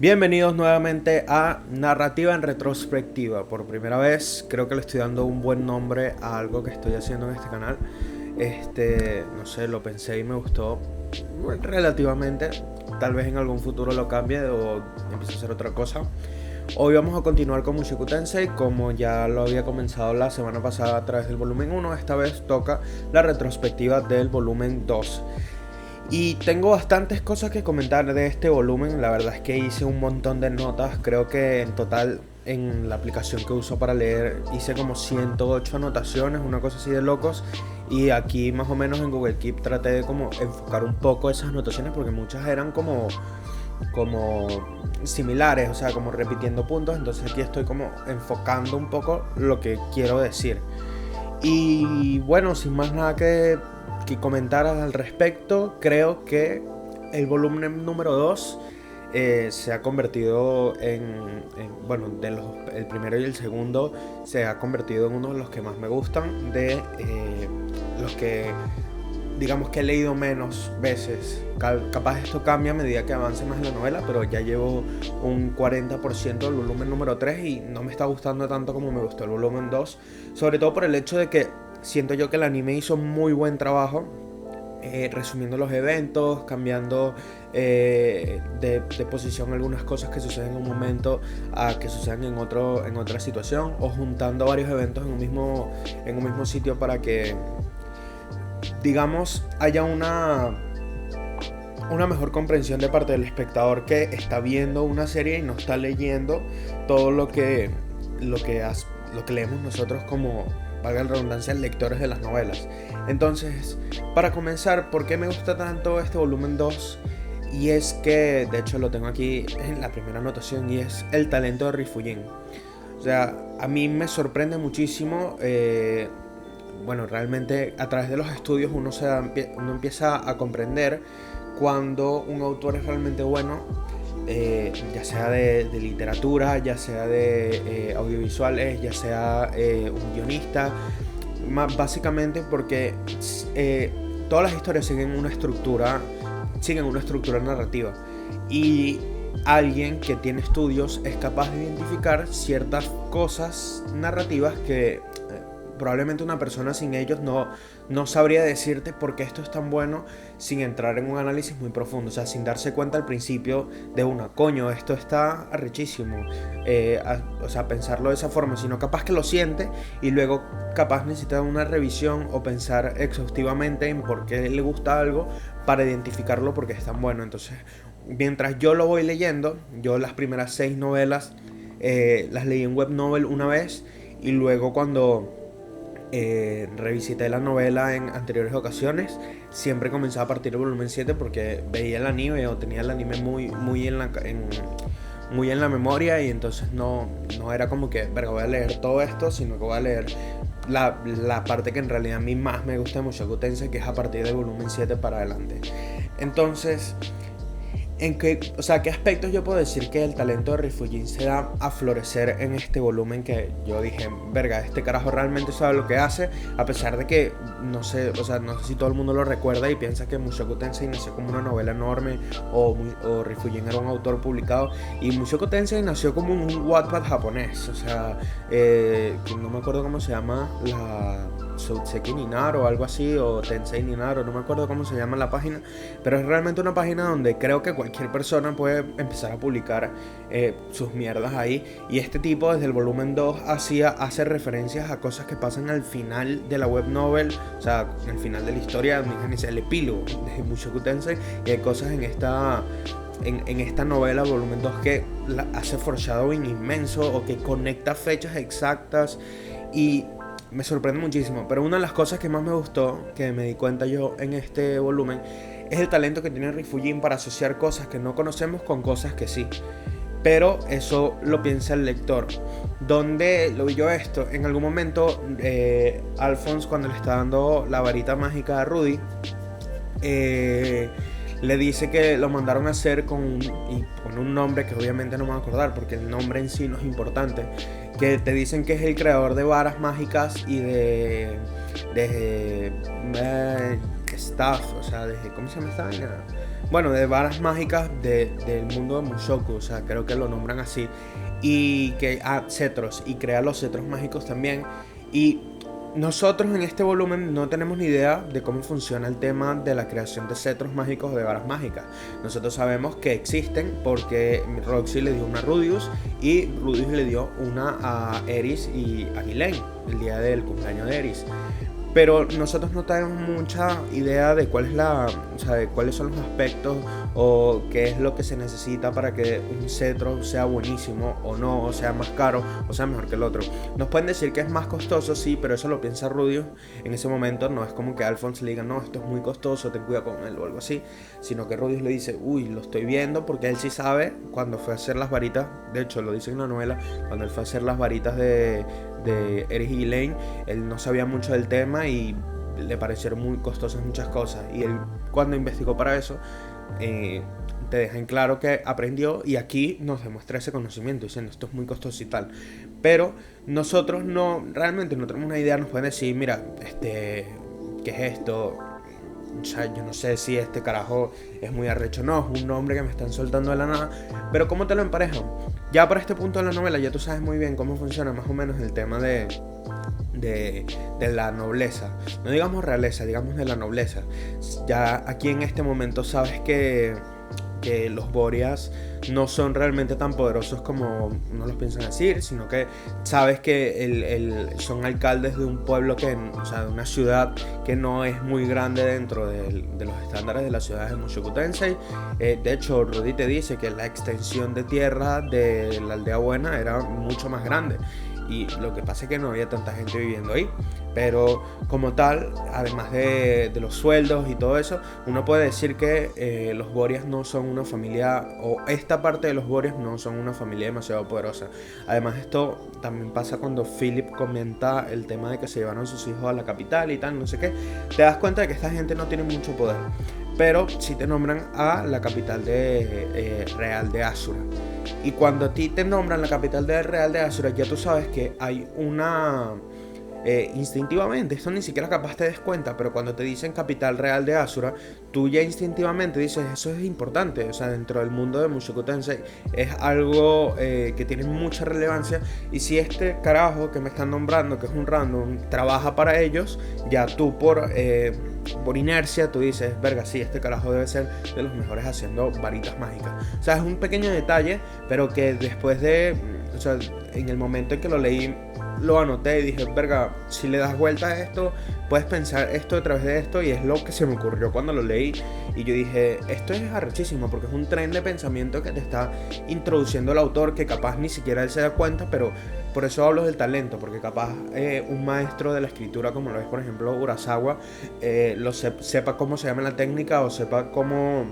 Bienvenidos nuevamente a Narrativa en Retrospectiva. Por primera vez creo que le estoy dando un buen nombre a algo que estoy haciendo en este canal. No sé, lo pensé y me gustó relativamente. Tal vez en algún futuro lo cambie o empiece a hacer otra cosa. Hoy vamos a continuar con Mushoku Tensei, como ya lo había comenzado la semana pasada a través del volumen 1. Esta vez toca la retrospectiva del volumen 2. Y tengo bastantes cosas que comentar de este volumen. La verdad es que hice un montón de notas. Creo que en total en la aplicación que uso para leer hice como 108 anotaciones, una cosa así de locos. Y aquí más o menos en Google Keep traté de como enfocar un poco esas anotaciones porque muchas eran como similares, o sea, como repitiendo puntos. Entonces aquí estoy como enfocando un poco lo que quiero decir. Y bueno, sin más nada que comentar al respecto, creo que el volumen número 2 se ha convertido bueno, el primero y el segundo se ha convertido en uno de los que más me gustan, de los que digamos que he leído menos veces. Capaz esto cambia a medida que avance más en la novela, pero ya llevo un 40% del volumen número 3 y no me está gustando tanto como me gustó el volumen 2, sobre todo por el hecho de que siento yo que el anime hizo muy buen trabajo resumiendo los eventos, cambiando de posición algunas cosas que suceden en un momento a que suceden en otra situación, o juntando varios eventos en un mismo sitio para que, digamos, haya una mejor comprensión de parte del espectador que está viendo una serie y no está leyendo todo lo que leemos nosotros como, valga la redundancia, lectores de las novelas. Entonces, para comenzar, ¿por qué me gusta tanto este volumen 2? Y es que, de hecho lo tengo aquí en la primera anotación, y es el talento de Rifujin. O sea, a mí me sorprende muchísimo. Bueno, realmente a través de los estudios uno empieza a comprender cuando un autor es realmente bueno, ya sea de literatura, ya sea de audiovisuales, ya sea un guionista, básicamente porque todas las historias siguen una estructura narrativa, y alguien que tiene estudios es capaz de identificar ciertas cosas narrativas que probablemente una persona sin ellos no sabría decirte por qué esto es tan bueno, sin entrar en un análisis muy profundo, o sea, sin darse cuenta al principio de coño, esto está arrechísimo, o sea, pensarlo de esa forma, sino capaz que lo siente y luego capaz necesita una revisión o pensar exhaustivamente en por qué le gusta algo para identificarlo porque es tan bueno. Entonces, mientras yo lo voy leyendo, yo las primeras 6 novelas las leí en Webnovel una vez, y luego cuando revisité la novela en anteriores ocasiones, siempre comenzaba a partir del volumen 7 porque veía el anime o tenía el anime muy en la memoria, y entonces no era como que, verga, voy a leer todo esto, sino que voy a leer la parte que en realidad a mí más me gusta de Mushoku Tensei, que es a partir del volumen 7 para adelante. Entonces, ¿qué aspectos yo puedo decir que el talento de Rifujin se da a florecer en este volumen? Que yo dije, verga, este carajo realmente sabe lo que hace, a pesar de que no sé si todo el mundo lo recuerda y piensa que Mushoku Tensei nació como una novela enorme, o Rifujin era un autor publicado, y Mushoku Tensei nació como un Wattpad japonés, o sea, no me acuerdo cómo se llama, la Souseki Ninaro o algo así, o Tensei Ninaro, no me acuerdo cómo se llama la página, pero es realmente una página donde creo que cualquier persona puede empezar a publicar sus mierdas ahí. Y este tipo desde el volumen 2 hace referencias a cosas que pasan al final de la web novel, o sea, al final de la historia, el epílogo de Mushoku Tensei, y hay cosas en esta novela, volumen 2, que hace foreshadowing inmenso o que conecta fechas exactas, y me sorprende muchísimo. Pero una de las cosas que más me gustó, que me di cuenta yo en este volumen, es el talento que tiene Rifujin para asociar cosas que no conocemos con cosas que sí. Pero eso lo piensa el lector. ¿Dónde lo vi yo esto? En algún momento, Alphonse, cuando le está dando la varita mágica a Rudy, le dice que lo mandaron a hacer con un nombre que obviamente no me voy a acordar porque el nombre en sí no es importante, que te dicen que es el creador de varas mágicas y de staff, o sea, ¿cómo se llama esta vaina? Bueno, de varas mágicas del mundo de Mushoku, o sea, creo que lo nombran así. Y que cetros, y crea los cetros mágicos también. Y nosotros en este volumen no tenemos ni idea de cómo funciona el tema de la creación de cetros mágicos o de varas mágicas. Nosotros sabemos que existen porque Roxy le dio una a Rudius y Rudius le dio una a Eris y a Ghislaine el día del cumpleaños de Eris. Pero nosotros no tenemos mucha idea de cuál es o sea, de cuáles son los aspectos o qué es lo que se necesita para que un cetro sea buenísimo o no, o sea más caro o sea mejor que el otro. Nos pueden decir que es más costoso, sí, pero eso lo piensa Rudius en ese momento. No es como que Alphonse le diga, no, esto es muy costoso, ten cuidado con él o algo así, sino que Rudius le dice, uy, lo estoy viendo, porque él sí sabe cuando fue a hacer las varitas. De hecho lo dice en la novela, cuando él fue a hacer las varitas de Eris y Ghislaine, él no sabía mucho del tema y le parecieron muy costosas muchas cosas, y él cuando investigó para eso te deja en claro que aprendió, y aquí nos demuestra ese conocimiento diciendo esto es muy costoso y tal. Pero nosotros realmente no tenemos una idea. Nos pueden decir, mira, ¿qué es esto? O sea, yo no sé si este carajo es muy arrecho, no, es un nombre que me están soltando de la nada. Pero ¿cómo te lo emparejan? Ya para este punto de la novela ya tú sabes muy bien cómo funciona más o menos el tema de la nobleza. No digamos realeza, digamos de la nobleza. Ya aquí en este momento sabes que los Boreas no son realmente tan poderosos como no los piensan decir, sino que sabes que son alcaldes de un pueblo o sea, de una ciudad que no es muy grande dentro de los estándares de las ciudades de Mushoku Tensei. De hecho, Rudy te dice que la extensión de tierra de la aldea buena era mucho más grande, y lo que pasa es que no había tanta gente viviendo ahí. Pero como tal, además de los sueldos y todo eso, uno puede decir que los Boreas no son una familia, o esta parte de los Boreas no son una familia demasiado poderosa. Además, esto también pasa cuando Philip comenta el tema de que se llevaron sus hijos a la capital y tal, no sé qué. Te das cuenta de que esta gente no tiene mucho poder, pero sí te nombran a la capital real de Asura. Y cuando a ti te nombran la capital del Real de Asura, ya tú sabes que hay una... instintivamente, esto ni siquiera capaz te des cuenta, pero cuando te dicen capital real de Asura, tú ya instintivamente dices, eso es importante. O sea, dentro del mundo de Mushoku Tensei es algo que tiene mucha relevancia. Y si este carajo que me están nombrando, que es un random, trabaja para ellos, ya tú por inercia tú dices, verga, sí, este carajo debe ser de los mejores haciendo varitas mágicas. O sea, es un pequeño detalle, pero que después o sea, en el momento en que lo leí, lo anoté y dije, verga, si le das vuelta a esto, puedes pensar esto a través de esto. Y es lo que se me ocurrió cuando lo leí. Y yo dije, esto es arrechísimo, porque es un tren de pensamiento que te está introduciendo el autor, que capaz ni siquiera él se da cuenta. Pero por eso hablo del talento, porque capaz un maestro de la escritura, como lo es por ejemplo Urasawa, sepa cómo se llama la técnica, o sepa cómo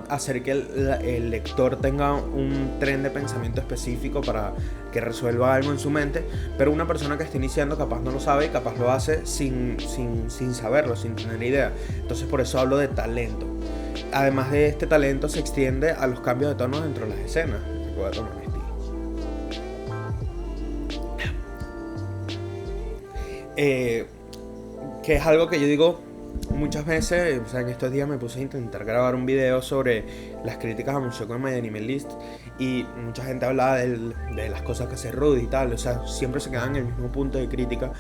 hacer que el lector tenga un tren de pensamiento específico para que resuelva algo en su mente. Pero una persona que esté iniciando capaz no lo sabe, y capaz lo hace sin saberlo, sin tener idea. Entonces por eso hablo de talento. Además de este talento, se extiende a los cambios de tono dentro de las escenas. Voy a tomar mi estilo. Que es algo que yo digo muchas veces. O sea, en estos días me puse a intentar grabar un video sobre las críticas a Mushoku en My Anime List, y mucha gente hablaba de las cosas que hace Rudy y tal. O sea, siempre se quedan en el mismo punto de crítica,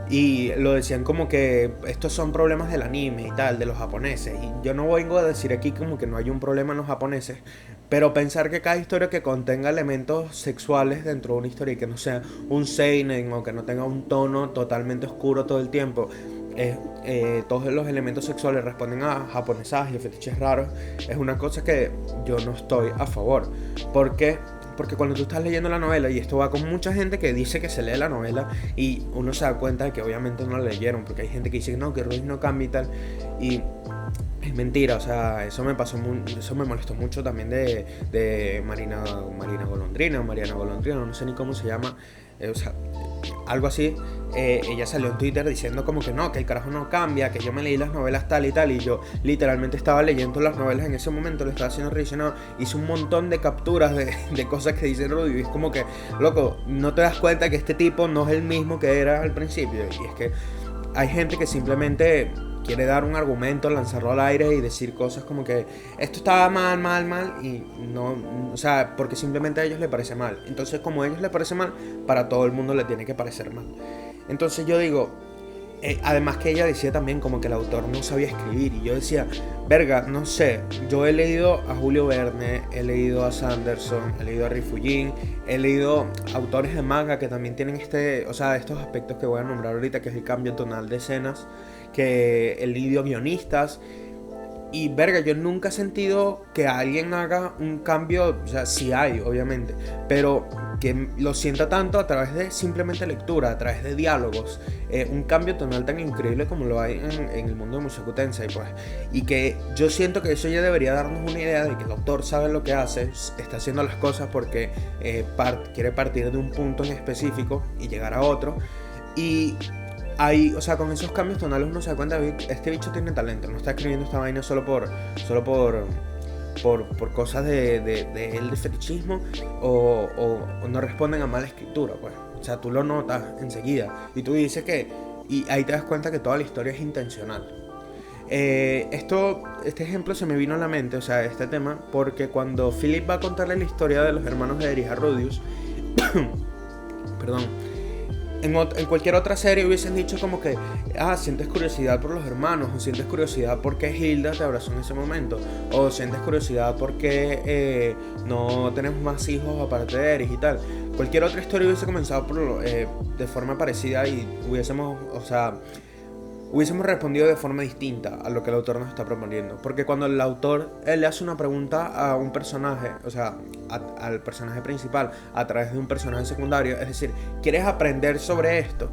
y lo decían como que estos son problemas del anime y tal, de los japoneses. Y yo no vengo a decir aquí como que no hay un problema en los japoneses, pero pensar que cada historia que contenga elementos sexuales dentro de una historia, y que no sea un seinen, o que no tenga un tono totalmente oscuro todo el tiempo, todos los elementos sexuales responden a japonesadas y a fetiches raros, es una cosa que yo no estoy a favor. Porque cuando tú estás leyendo la novela, y esto va con mucha gente que dice que se lee la novela, y uno se da cuenta de que obviamente no la leyeron, porque hay gente que dice no, que Ruiz no cambia y tal, y es mentira. O sea, eso me molestó mucho también de Mariana Golondrina, no sé ni cómo se llama o sea, algo así. Ella salió en Twitter diciendo como que no, que el carajo no cambia, que yo me leí las novelas tal y tal, y yo literalmente estaba leyendo las novelas en ese momento, lo estaba haciendo revisionado, hice un montón de capturas de cosas que dice Rudy, y es como que, loco, no te das cuenta que este tipo no es el mismo que era al principio, y es que hay gente que simplemente quiere dar un argumento, lanzarlo al aire y decir cosas como que esto estaba mal y no, o sea, porque simplemente a ellos les parece mal. Entonces, como a ellos les parece mal, para todo el mundo le tiene que parecer mal. Entonces yo digo, además que ella decía también como que el autor no sabía escribir, y yo decía, verga, no sé, yo he leído a Julio Verne, he leído a Sanderson, he leído a Rifujin, he leído autores de manga que también tienen o sea, estos aspectos que voy a nombrar ahorita, que es el cambio tonal de escenas, que he leído guionistas. Y verga, yo nunca he sentido que alguien haga un cambio, o sea, sí hay, obviamente, pero que lo sienta tanto a través de simplemente lectura, a través de diálogos, un cambio tonal tan increíble como lo hay en el mundo de Mushoku Tensei, pues. Y que yo siento que eso ya debería darnos una idea de que el autor sabe lo que hace, está haciendo las cosas porque quiere partir de un punto en específico y llegar a otro. Y ahí, o sea, con esos cambios tonales uno se da cuenta de que este bicho tiene talento, no está escribiendo esta vaina solo por cosas de él, de fetichismo, o no responden a mala escritura, pues. O sea, tú lo notas enseguida y tú dices y ahí te das cuenta que toda la historia es intencional. Este ejemplo se me vino a la mente, o sea, este tema, porque cuando Philip va a contarle la historia de los hermanos de Erich a Rudius, perdón, en cualquier otra serie hubiesen dicho como que sientes curiosidad por los hermanos, o sientes curiosidad porque Hilda te abrazó en ese momento, o sientes curiosidad porque no tenemos más hijos aparte de Erich y tal. Cualquier otra historia hubiese comenzado de forma parecida y hubiésemos respondido de forma distinta a lo que el autor nos está proponiendo. Porque cuando el autor le hace una pregunta a un personaje, o sea, al personaje principal a través de un personaje secundario, es decir, ¿quieres aprender sobre esto?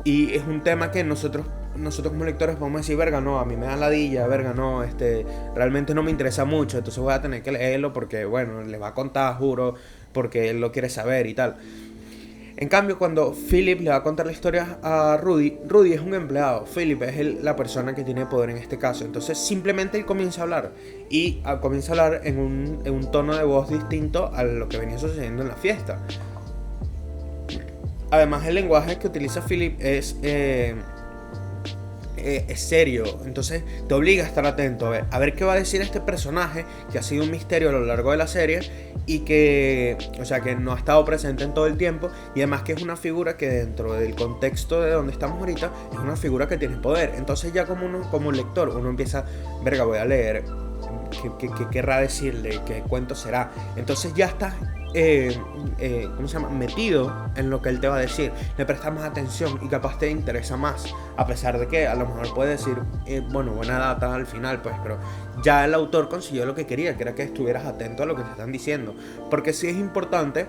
Y es un tema que nosotros como lectores podemos decir, verga, no, a mí me da ladilla, verga, no, realmente no me interesa mucho, entonces voy a tener que leerlo porque, bueno, le va a contar, juro, porque él lo quiere saber y tal. En cambio, cuando Philip le va a contar la historia a Rudy es un empleado, Philip es la persona que tiene poder en este caso. Entonces simplemente él comienza a hablar, y comienza a hablar en un tono de voz distinto a lo que venía sucediendo en la fiesta. Además, el lenguaje que utiliza Philip es serio, entonces te obliga a estar atento a ver qué va a decir este personaje que ha sido un misterio a lo largo de la serie y que, o sea, que no ha estado presente en todo el tiempo, y además que es una figura que dentro del contexto de donde estamos ahorita es una figura que tiene poder. Entonces ya como lector uno empieza, verga, voy a leer qué querrá decirle, qué cuento será. Entonces ya estás ¿cómo se llama? Metido en lo que él te va a decir, le prestas más atención y capaz te interesa más, a pesar de que a lo mejor puede decir bueno, buena data al final, pues, pero ya el autor consiguió lo que quería, que era que estuvieras atento a lo que te están diciendo, porque sí es importante,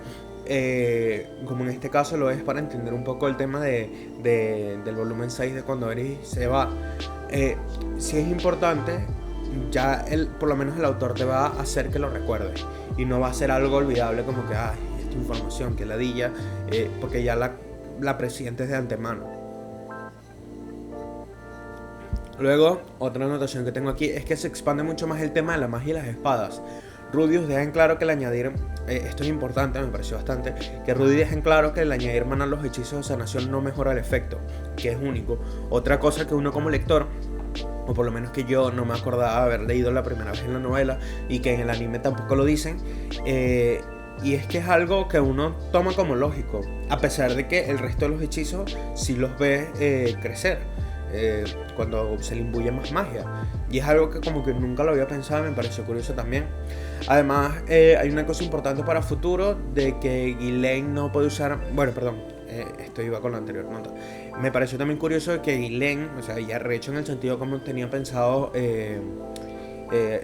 como en este caso lo es para entender un poco el tema del volumen 6 de cuando Erich se va, sí es importante. Ya por lo menos el autor te va a hacer que lo recuerdes y no va a ser algo olvidable como que esta información que ladilla, porque ya la presientes de antemano. Luego, otra anotación que tengo aquí es que se expande mucho más el tema de la magia y las espadas. Rudius deja en claro que el añadir, esto es importante, me pareció bastante, que Rudy deja en claro que el añadir mana a los hechizos de sanación no mejora el efecto, que es único. Otra cosa que uno como lector, o por lo menos que yo no me acordaba haber leído la primera vez en la novela, y que en el anime tampoco lo dicen, y es que es algo que uno toma como lógico, a pesar de que el resto de los hechizos sí los ve crecer cuando se le imbuye más magia, y es algo que como que nunca lo había pensado y me pareció curioso también. Además, hay una cosa importante para futuro, de que Ghislaine no puede usar, bueno, perdón, esto iba con la anterior nota. Me pareció también curioso que Ghislaine, o sea, ya rehecho en el sentido como tenía pensado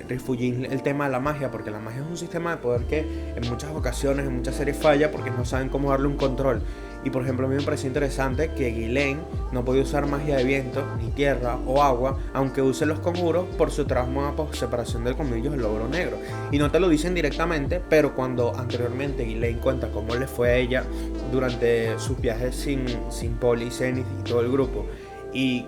Rifujin el tema de la magia, porque la magia es un sistema de poder que en muchas ocasiones, en muchas series falla porque no saben cómo darle un control. Y por ejemplo, a mí me pareció interesante que Ghislaine no podía usar magia de viento, ni tierra o agua, aunque use los conjuros por su trauma por separación del colmillo del logro negro. Y no te lo dicen directamente, pero cuando anteriormente Ghislaine cuenta cómo le fue a ella durante sus viajes sin Polly, Zenith y todo el grupo, y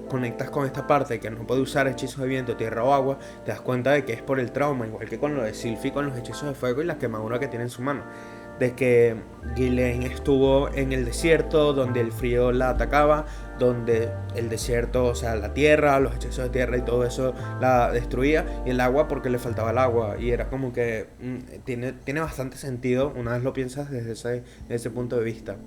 conectas con esta parte que no puede usar hechizos de viento, tierra o agua, te das cuenta de que es por el trauma, igual que con lo de Sylphie, con los hechizos de fuego y la quemadura que tiene en su mano, de que Ghislaine estuvo en el desierto donde el frío la atacaba, donde el desierto, o sea, la tierra, los hechizos de tierra y todo eso la destruía, y el agua porque le faltaba el agua, y era como que tiene bastante sentido una vez lo piensas desde ese punto de vista.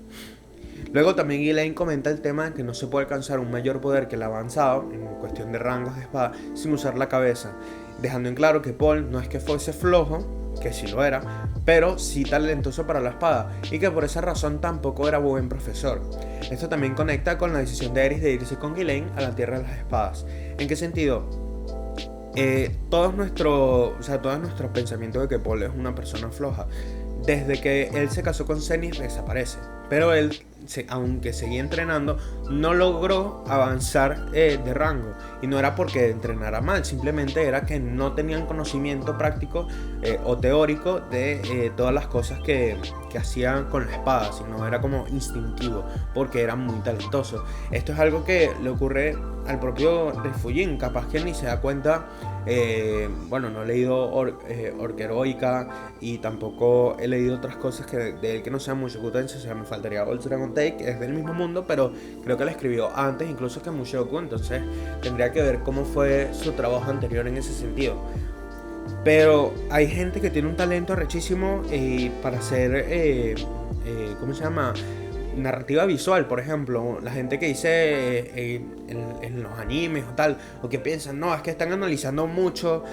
Luego también Ghislaine comenta el tema de que no se puede alcanzar un mayor poder que el avanzado, en cuestión de rangos de espada, sin usar la cabeza, dejando en claro que Paul no es que fuese flojo, que sí lo era, pero sí talentoso para la espada, y que por esa razón tampoco era buen profesor. Esto también conecta con la decisión de Aerys de irse con Ghislaine a la Tierra de las Espadas. ¿En qué sentido? Todos nuestros pensamientos de que Paul es una persona floja, desde que él se casó con Zenith desaparece, pero él, aunque seguía entrenando, no logró avanzar de rango, y no era porque entrenara mal, simplemente era que no tenían conocimiento práctico o teórico de todas las cosas que hacían con la espada, sino era como instintivo, porque era muy talentoso. Esto es algo que le ocurre al propio Refugin, capaz que ni se da cuenta. Bueno, no he leído Orca Heroica y tampoco he leído otras cosas de él que no sean Mushoku Tensei, o sea, me faltaría Old Dragon Take, que es del mismo mundo, pero creo que la escribió antes incluso que Mushoku, entonces tendría que ver cómo fue su trabajo anterior en ese sentido. Pero hay gente que tiene un talento arrechísimo para hacer, ¿cómo se llama? Narrativa visual, por ejemplo, la gente que dice en los animes o tal, o que piensan, no, es que están analizando mucho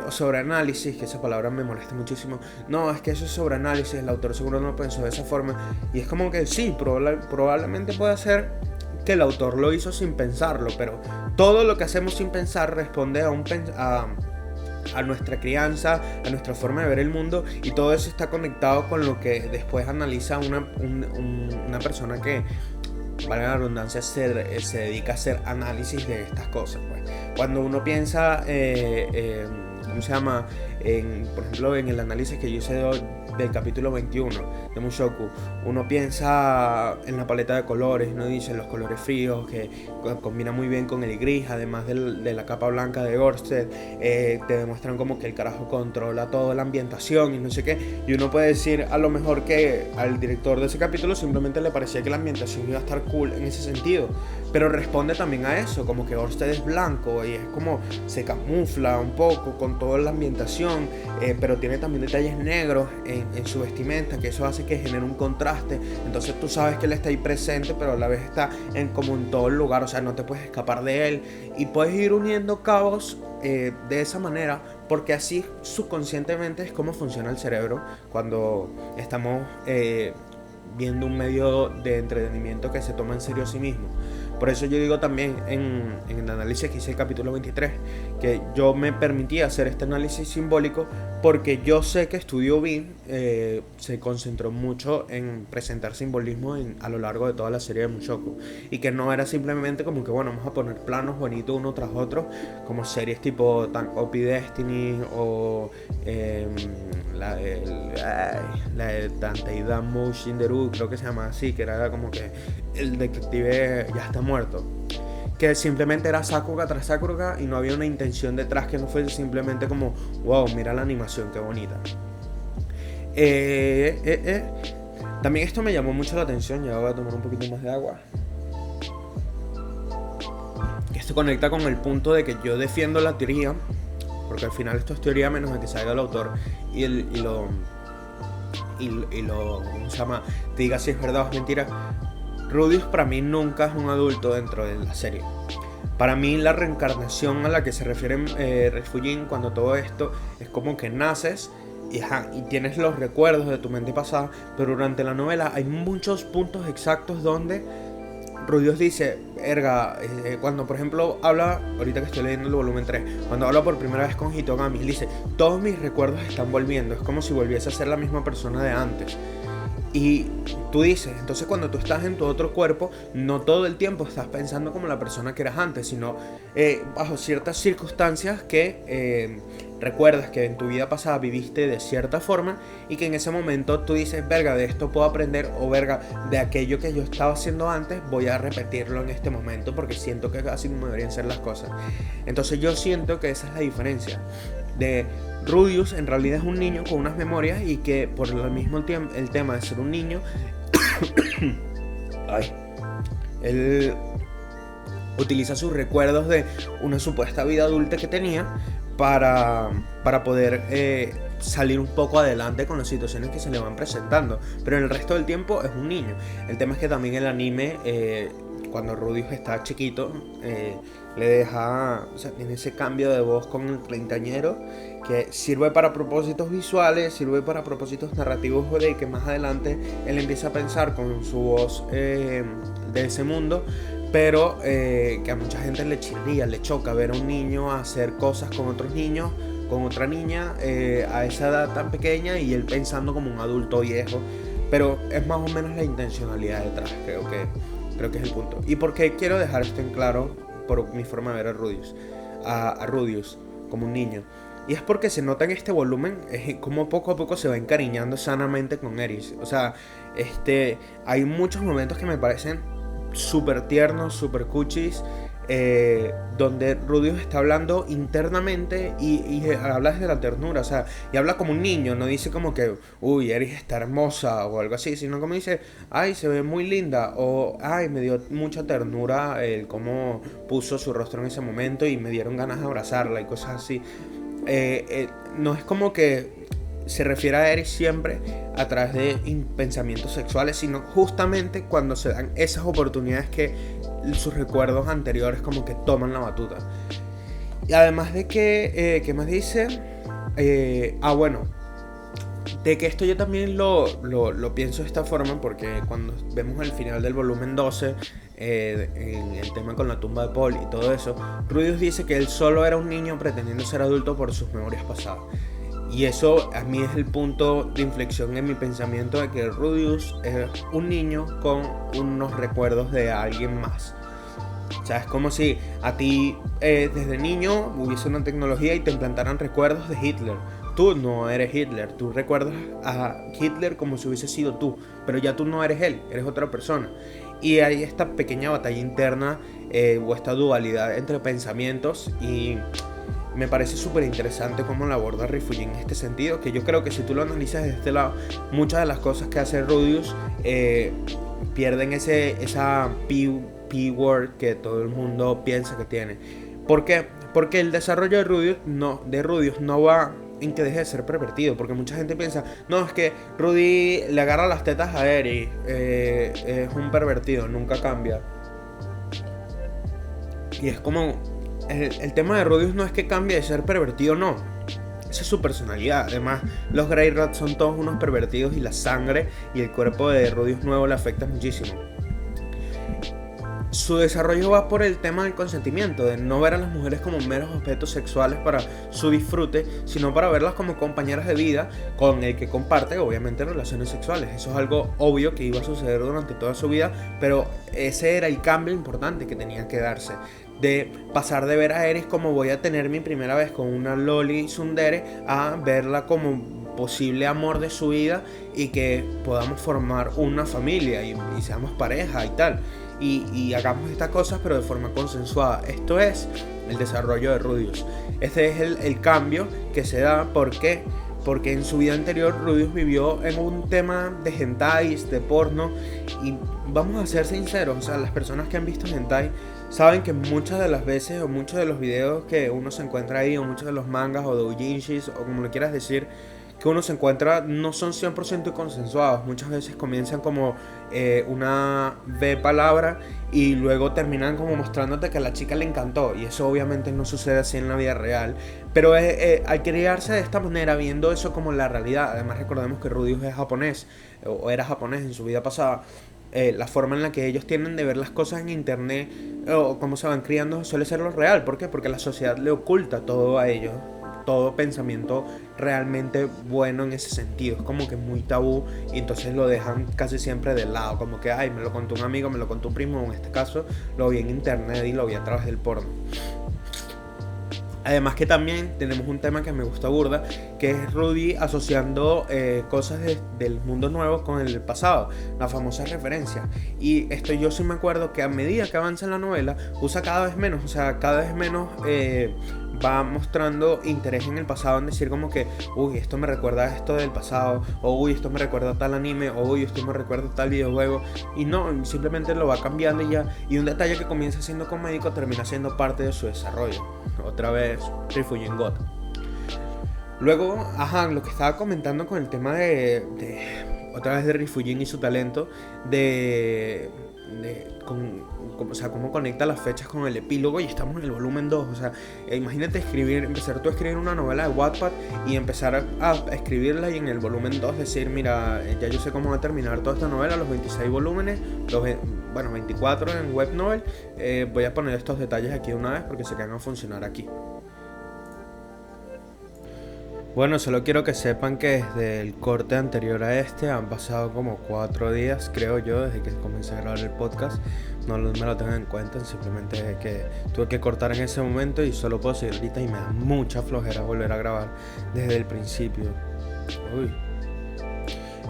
sobre análisis, que esa palabra me molesta muchísimo, no, es que eso es sobre análisis, el autor seguro no pensó de esa forma, y es como que sí, probablemente puede ser que el autor lo hizo sin pensarlo, pero todo lo que hacemos sin pensar responde a nuestra crianza, a nuestra forma de ver el mundo, y todo eso está conectado con lo que después analiza una persona que, valga la redundancia, se dedica a hacer análisis de estas cosas, pues. Cuando uno piensa, ¿cómo se llama? Por ejemplo, en el análisis que yo hice del capítulo 21 de Mushoku, uno piensa en la paleta de colores, uno dice los colores fríos que combina muy bien con el gris, además de la capa blanca de Ørsted, te demuestran como que el carajo controla toda la ambientación y no sé qué, y uno puede decir a lo mejor que al director de ese capítulo simplemente le parecía que la ambientación iba a estar cool en ese sentido, pero responde también a eso, como que Ørsted es blanco y es como se camufla un poco con toda la ambientación, pero tiene también detalles negros en su vestimenta, que eso hace que genere un contraste, entonces tú sabes que él está ahí presente, pero a la vez está como en todo el lugar, o sea, no te puedes escapar de él, y puedes ir uniendo cabos de esa manera, porque así subconscientemente es como funciona el cerebro cuando estamos viendo un medio de entretenimiento que se toma en serio a sí mismo. Por eso yo digo también en el análisis que hice el capítulo 23 que yo me permití hacer este análisis simbólico porque yo sé que Studio Ghibli se concentró mucho en presentar simbolismo a lo largo de toda la serie de Mushoku, y que no era simplemente como que bueno, vamos a poner planos bonitos uno tras otro como series tipo Tankopi Destiny o la de Tantei Danmou Shinderu, creo que se llama así, que era como que el detective ya está muerto, que simplemente era Sakuga tras Sakuga y no había una intención detrás que no fuese simplemente como wow, mira la animación, qué bonita. También esto me llamó mucho la atención, ya voy a tomar un poquito más de agua. Esto conecta con el punto de que yo defiendo la teoría, porque al final esto es teoría menos de que salga el autor y lo ¿cómo se llama? Te diga si es verdad o es mentira. Rudeus para mí nunca es un adulto dentro de la serie. Para mí la reencarnación a la que se refiere Refugin cuando todo esto es como que naces y tienes los recuerdos de tu mente pasada, pero durante la novela hay muchos puntos exactos donde Rudeus dice, cuando por ejemplo habla, ahorita que estoy leyendo el volumen 3, cuando habla por primera vez con Hitogami, él dice, todos mis recuerdos están volviendo, es como si volviese a ser la misma persona de antes. Y tú dices, entonces cuando tú estás en tu otro cuerpo, no todo el tiempo estás pensando como la persona que eras antes, sino bajo ciertas circunstancias que recuerdas que en tu vida pasada viviste de cierta forma y que en ese momento tú dices, verga, de esto puedo aprender, o verga, de aquello que yo estaba haciendo antes, voy a repetirlo en este momento porque siento que así como deberían ser las cosas. Entonces yo siento que esa es la diferencia. De Rudius en realidad es un niño con unas memorias y que por el mismo tiempo el tema de ser un niño ay, él utiliza sus recuerdos de una supuesta vida adulta que tenía para poder salir un poco adelante con las situaciones que se le van presentando, pero en el resto del tiempo es un niño. El tema es que también el anime cuando Rudius está chiquito le deja, o sea, tiene ese cambio de voz con el treintañero que sirve para propósitos visuales, sirve para propósitos narrativos, de que más adelante él empieza a pensar con su voz de ese mundo, pero que a mucha gente le chirría, le choca ver a un niño hacer cosas con otros niños, con otra niña a esa edad tan pequeña y él pensando como un adulto viejo, pero es más o menos la intencionalidad detrás, creo que es el punto. ¿Y por qué quiero dejar esto en claro por mi forma de ver a Rudius como un niño? Y es porque se nota en este volumen como poco a poco se va encariñando sanamente con Eris. O sea, hay muchos momentos que me parecen súper tiernos, súper cuchis, donde Rudius está hablando internamente y habla desde la ternura, o sea, y habla como un niño, no dice como que, uy, Eris está hermosa o algo así, sino como dice, ay, se ve muy linda, o ay, me dio mucha ternura el cómo puso su rostro en ese momento y me dieron ganas de abrazarla y cosas así. No es como que se refiere a Eris siempre a través de pensamientos sexuales, sino justamente cuando se dan esas oportunidades que sus recuerdos anteriores como que toman la batuta. Y además de que, ¿qué más dice? Bueno, de que esto yo también lo pienso de esta forma, porque cuando vemos el final del volumen 12, en el tema con la tumba de Paul y todo eso, Rudius dice que él solo era un niño pretendiendo ser adulto por sus memorias pasadas. Y eso a mí es el punto de inflexión en mi pensamiento de que Rudius es un niño con unos recuerdos de alguien más. O sea, es como si a ti desde niño hubiese una tecnología y te implantaran recuerdos de Hitler. Tú no eres Hitler, tú recuerdas a Hitler como si hubiese sido tú, pero ya tú no eres él, eres otra persona. Y hay esta pequeña batalla interna o esta dualidad entre pensamientos, y me parece súper interesante cómo la aborda Rifujin en este sentido, que yo creo que si tú lo analizas desde este lado, muchas de las cosas que hace Rudius pierden esa P-word que todo el mundo piensa que tiene. ¿Por qué? Porque el desarrollo de Rudius no va en que deje de ser pervertido, porque mucha gente piensa, no, es que Rudy le agarra las tetas a Eri, es un pervertido, nunca cambia. Y es como, el tema de Rudius no es que cambie de ser pervertido, no. Esa es su personalidad. Además, los Grey Rats son todos unos pervertidos y la sangre y el cuerpo de Rudius nuevo le afecta muchísimo. Su desarrollo va por el tema del consentimiento, de no ver a las mujeres como meros objetos sexuales para su disfrute, sino para verlas como compañeras de vida con el que comparte, obviamente, relaciones sexuales. Eso es algo obvio que iba a suceder durante toda su vida, pero ese era el cambio importante que tenía que darse. De pasar de ver a Eris como voy a tener mi primera vez con una loli tsundere a verla como posible amor de su vida y que podamos formar una familia y seamos pareja y tal. Y hagamos estas cosas pero de forma consensuada. Esto es el desarrollo de Rudius. Este es el cambio que se da. ¿Por qué? Porque en su vida anterior Rudius vivió en un tema de hentais, de porno. Y vamos a ser sinceros, o sea, las personas que han visto hentai saben que muchas de las veces o muchos de los videos que uno se encuentra ahí, o muchos de los mangas o doujinshis o como lo quieras decir, que uno se encuentra, no son 100% consensuados. Muchas veces comienzan como una B palabra y luego terminan como mostrándote que a la chica le encantó, y eso obviamente no sucede así en la vida real, pero al criarse de esta manera, viendo eso como la realidad, además recordemos que Rudius es japonés o era japonés en su vida pasada, la forma en la que ellos tienen de ver las cosas en internet o cómo se van criando suele ser lo real. ¿Por qué? Porque la sociedad le oculta todo a ellos. todo pensamiento realmente bueno en ese sentido. Es como que muy tabú y entonces lo dejan casi siempre de lado, como que ay, me lo contó un amigo, me lo contó un primo, en este caso lo vi en internet y lo vi a través del porno. Además que también tenemos un tema que me gusta burda, que es Rudy asociando cosas del mundo nuevo con el pasado, la famosa referencia. Y esto yo sí me acuerdo que a medida que avanza en la novela, usa cada vez menos, o sea, cada vez menos va mostrando interés en el pasado, en decir como que, uy, esto me recuerda a esto del pasado, o uy, esto me recuerda a tal anime, o uy, esto me recuerda a tal videojuego. Y no, simplemente lo va cambiando y ya. Y un detalle que comienza siendo comédico termina siendo parte de su desarrollo. Otra vez, Rifujin God. Luego, lo que estaba comentando con el tema otra vez de Rifujin y su talento, o sea, cómo conecta las fechas con el epílogo, y estamos en el volumen 2. O sea, imagínate empezar tú a escribir una novela de Wattpad y empezar a escribirla, y en el volumen 2 decir, mira, ya yo sé cómo va a terminar toda esta novela, los 26 volúmenes, 24 en Web Novel, voy a poner estos detalles aquí de una vez porque sé que van a funcionar aquí. Bueno, solo quiero que sepan que desde el corte anterior a este han pasado como 4 días, creo yo, desde que comencé a grabar el podcast. No me lo tengan en cuenta, simplemente que tuve que cortar en ese momento y solo puedo seguir ahorita, y me da mucha flojera volver a grabar desde el principio. Uy.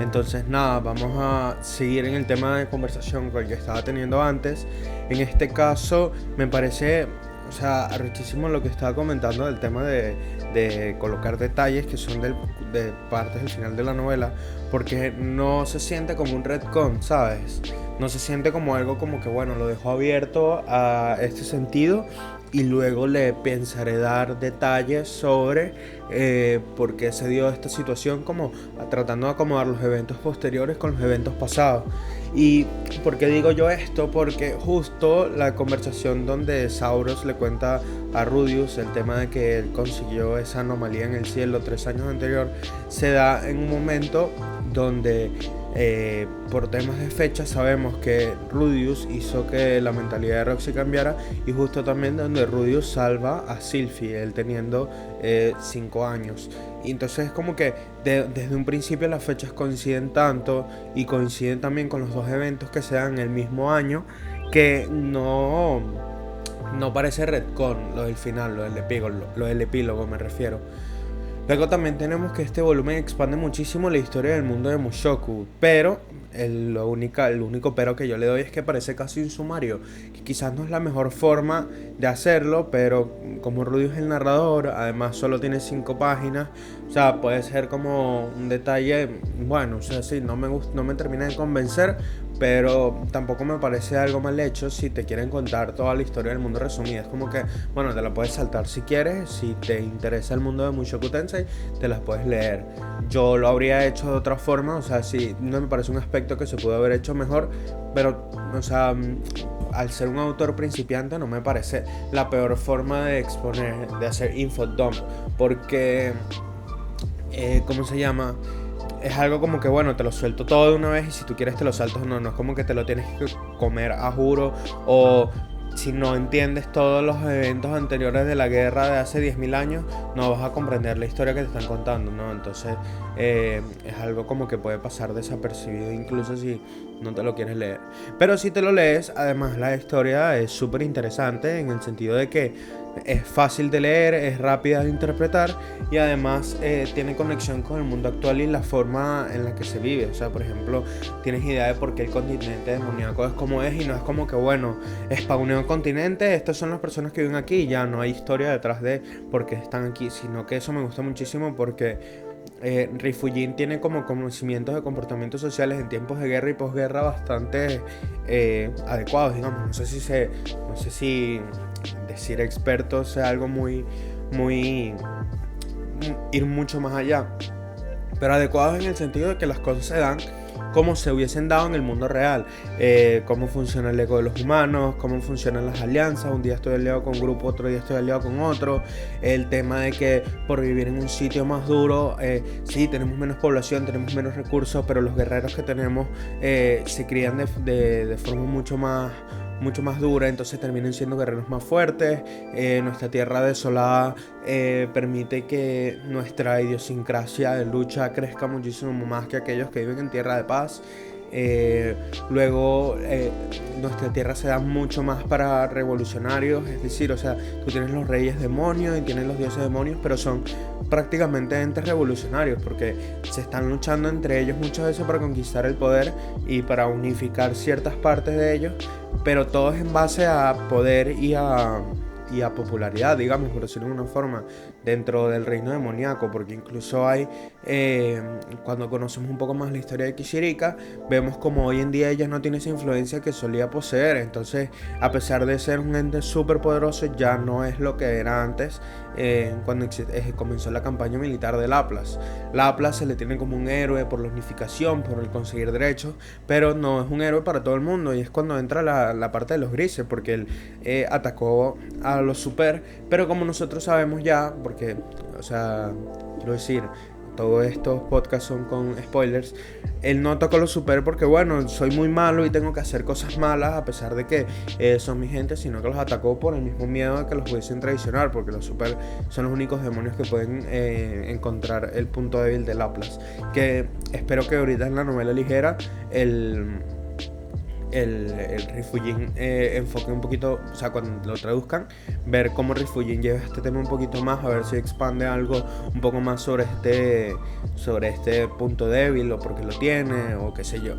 Entonces nada, vamos a seguir en el tema de conversación con el que estaba teniendo antes. En este caso me parece, o sea, arrechísimo lo que estaba comentando del tema de colocar detalles que son de partes del final de la novela, porque no se siente como un retcon, ¿sabes? No se siente como algo como que, bueno, lo dejó abierto a este sentido y luego le pensaré dar detalles sobre por qué se dio esta situación, como tratando de acomodar los eventos posteriores con los eventos pasados. ¿Y por qué digo yo esto? Porque justo la conversación donde Sauros le cuenta a Rudius el tema de que él consiguió esa anomalía en el cielo 3 años anterior, se da en un momento donde por temas de fecha sabemos que Rudius hizo que la mentalidad de Roxy cambiara, y justo también donde Rudius salva a Sylphie, él teniendo 5 años. Y entonces es como que desde un principio las fechas coinciden tanto, y coinciden también con los dos eventos que se dan en el mismo año, que no parece retcon lo del final, lo del epílogo me refiero. Luego también tenemos que este volumen expande muchísimo la historia del mundo de Mushoku, pero el único pero que yo le doy es que parece casi un sumario, que quizás no es la mejor forma de hacerlo, pero como Rudy es el narrador, además solo tiene 5 páginas, o sea, puede ser como un detalle, bueno, o sea, sí, no me termina de convencer, pero tampoco me parece algo mal hecho si te quieren contar toda la historia del mundo resumida. Es como que, bueno, te la puedes saltar si quieres, si te interesa el mundo de Mushoku Tensei, te las puedes leer. Yo lo habría hecho de otra forma, o sea, sí, no me parece un aspecto que se pudo haber hecho mejor, pero, o sea, al ser un autor principiante no me parece la peor forma de exponer, de hacer infodump, porque, ¿cómo se llama? Es algo como que, bueno, te lo suelto todo de una vez y si tú quieres te lo saltas. No es como que te lo tienes que comer a juro, o si no entiendes todos los eventos anteriores de la guerra de hace 10.000 años, no vas a comprender la historia que te están contando, ¿no? Entonces es algo como que puede pasar desapercibido incluso si no te lo quieres leer. Pero si te lo lees, además la historia es súper interesante en el sentido de que es fácil de leer, es rápida de interpretar, y además tiene conexión con el mundo actual y la forma en la que se vive. O sea, por ejemplo, tienes idea de por qué el continente demoníaco es como es, y no es como que, bueno, spawneó un continente, estas son las personas que viven aquí y ya no hay historia detrás de por qué están aquí, sino que eso me gusta muchísimo porque Rifujin tiene como conocimientos de comportamientos sociales en tiempos de guerra y posguerra bastante adecuados, digamos. No sé si decir experto sea algo muy ir mucho más allá, pero adecuados en el sentido de que las cosas se dan como se hubiesen dado en el mundo real. Cómo funciona el ego de los humanos, cómo funcionan las alianzas. Un día estoy aliado con un grupo, otro día estoy aliado con otro. El tema de que por vivir en un sitio más duro, sí, tenemos menos población, tenemos menos recursos, pero los guerreros que tenemos se crían de forma mucho más mucho más dura, entonces terminan siendo guerreros más fuertes. Nuestra tierra desolada permite que nuestra idiosincrasia de lucha crezca muchísimo más que aquellos que viven en tierra de paz. Luego nuestra tierra se da mucho más para revolucionarios, es decir, o sea, tú tienes los reyes demonios y tienes los dioses demonios, pero son prácticamente entes revolucionarios porque se están luchando entre ellos muchas veces para conquistar el poder y para unificar ciertas partes de ellos, pero todo es en base a poder y a popularidad, digamos, por decirlo de una forma, dentro del reino demoníaco, porque incluso hay, cuando conocemos un poco más la historia de Kishirika, vemos como hoy en día ella no tiene esa influencia que solía poseer. Entonces, a pesar de ser un ente súper poderoso, ya no es lo que era antes, cuando comenzó la campaña militar de Laplas. Laplas se le tiene como un héroe por la unificación, por el conseguir derechos, pero no es un héroe para todo el mundo, y es cuando entra la parte de los grises, porque él atacó a los super, pero como nosotros sabemos ya, porque, o sea, quiero decir, todos estos podcasts son con spoilers, él no atacó a los super porque, bueno, soy muy malo y tengo que hacer cosas malas a pesar de que son mi gente, sino que los atacó por el mismo miedo de que los pudiesen traicionar, porque los super son los únicos demonios que pueden encontrar el punto débil de Laplas, que espero que ahorita en la novela ligera el Rifujin enfoque un poquito, o sea, cuando lo traduzcan, ver cómo Rifujin lleva este tema un poquito más, a ver si expande algo un poco más sobre este punto débil, o porque lo tiene, o qué sé yo.